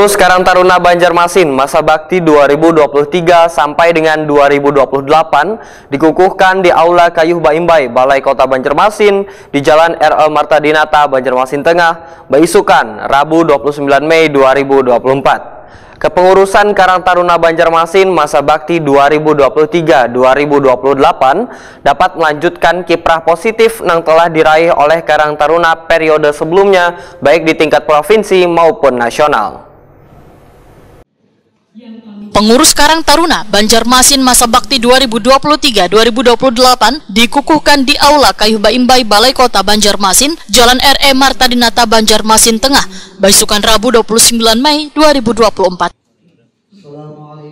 Pengurus Karang Taruna Banjarmasin masa bakti 2023 sampai dengan 2028 dikukuhkan di Aula Kayuh Baimbai, Balai Kota Banjarmasin di Jalan R.L. Marta Dinata, Banjarmasin Tengah, Baisukan, Rabu 29 Mei 2024. Kepengurusan Karang Taruna Banjarmasin masa bakti 2023-2028 dapat melanjutkan kiprah positif yang telah diraih oleh Karang Taruna periode sebelumnya, baik di tingkat provinsi maupun nasional. Pengurus Karang Taruna Banjarmasin masa bakti 2023-2028 dikukuhkan di Aula Kayuh Baimbai, Balai Kota Banjarmasin, Jalan R.E. Marta Dinata, Banjarmasin Tengah, Baisukan, Rabu 29 Mei 2024.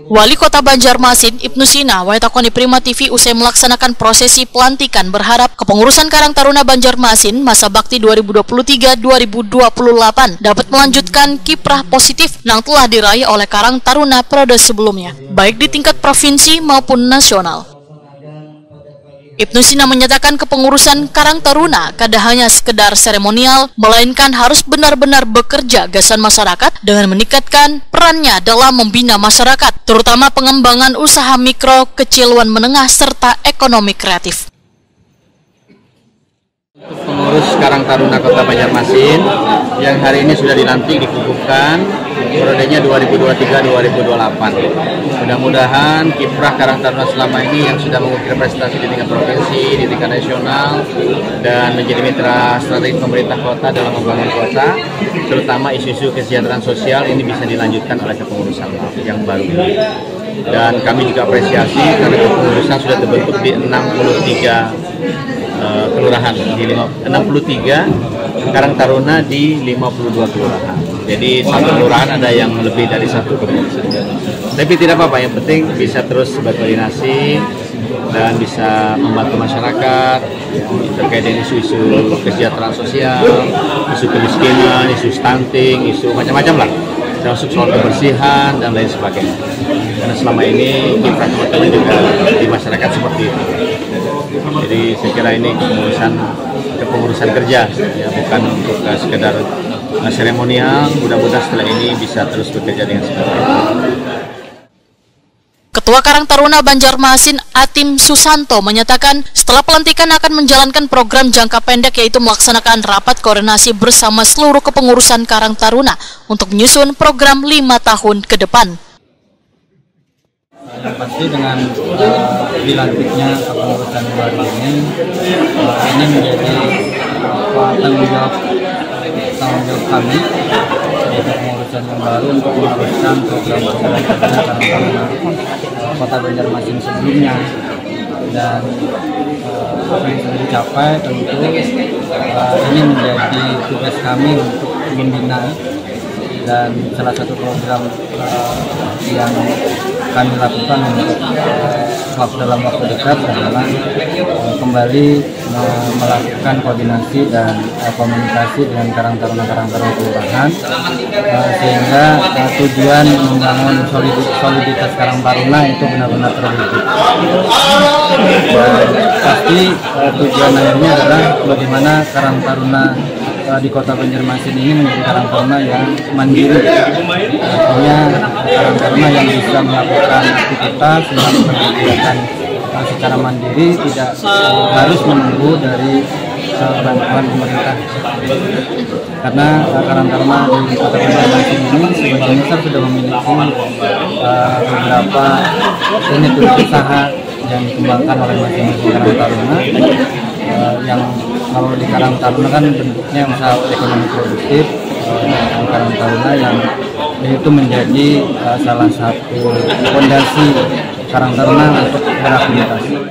Wali Kota Banjarmasin, Ibnu Sina, Waitakoni Prima TV usai melaksanakan prosesi pelantikan berharap kepengurusan Karang Taruna Banjarmasin masa bakti 2023-2028 dapat melanjutkan kiprah positif yang telah diraih oleh Karang Taruna periode sebelumnya, baik di tingkat provinsi maupun nasional. Ibnu Sina menyatakan kepengurusan Karang Taruna kada hanya sekedar seremonial, melainkan harus benar-benar bekerja gagasan masyarakat dengan meningkatkan perannya dalam membina masyarakat, terutama pengembangan usaha mikro, kecil, menengah, serta ekonomi kreatif. Pengurus Karang Taruna Kota Banjarmasin yang hari ini sudah dilantik dikukuhkan periodenya 2023-2028. Mudah-mudahan kiprah Karang Taruna selama ini yang sudah mengukir prestasi di tingkat provinsi, di tingkat nasional, dan menjadi mitra strategis pemerintah kota dalam membangun kota, terutama isu-isu kesejahteraan sosial ini bisa dilanjutkan oleh kepengurusan yang baru ini. Dan kami juga apresiasi karena kepengurusan sudah terbentuk di 63 kelurahan, di 63 Karang Taruna di 52 kelurahan. Jadi satu kelurahan ada yang lebih dari satu kepengurusan. Tapi tidak apa-apa, yang penting bisa terus berkoordinasi dan bisa membantu masyarakat terkait dengan isu-isu kesejahteraan sosial, isu kemiskinan, isu stunting, isu macam-macam lah, termasuk soal kebersihan dan lain sebagainya. Karena selama ini kiprah teman-teman juga di masyarakat seperti itu. Jadi saya kira ini kepengurusan kerja, ya, bukan untuk sekedar seremonial. Mudah-mudahan setelah ini bisa terus bekerja dengan sebaik. Ketua Karang Taruna Banjarmasin Atim Susanto menyatakan setelah pelantikan akan menjalankan program jangka pendek, yaitu melaksanakan rapat koordinasi bersama seluruh kepengurusan Karang Taruna untuk menyusun program 5 tahun ke depan. Yang pasti dengan dilantiknya kepengurusan baru ini menjadi tanggung jawab kami, yaitu kepengurusan yang baru untuk meneruskan program-program kerja Karang Taruna Kota Banjarmasin sebelumnya. Dan apa yang sudah dicapai tentu ini menjadi tugas kami untuk membina, dan salah satu program yang kami lakukan untuk dalam waktu dekat adalah kembali melakukan koordinasi dan komunikasi dengan Karang Taruna kelurahan, sehingga tujuan membangun soliditas Karang Taruna itu benar-benar terwujud. Dan pasti tujuan akhirnya adalah bagaimana Karang Taruna di Kota Banjarmasin ini menjadi Karang Taruna yang mandiri, artinya Karang Taruna yang bisa melakukan aktivitas, melakukan kegiatan secara mandiri, tidak harus menunggu dari bantuan pemerintah. Karena Karang Taruna di Kota Banjarmasin ini sebagian besar sudah memiliki beberapa unit usaha yang dikembangkan oleh masing-masing Karang Taruna, yang kalau di Karang Taruna kan bentuknya usaha ekonomi produktif. Karang Taruna yang itu menjadi salah satu fondasi Karang Taruna untuk beraktivitas.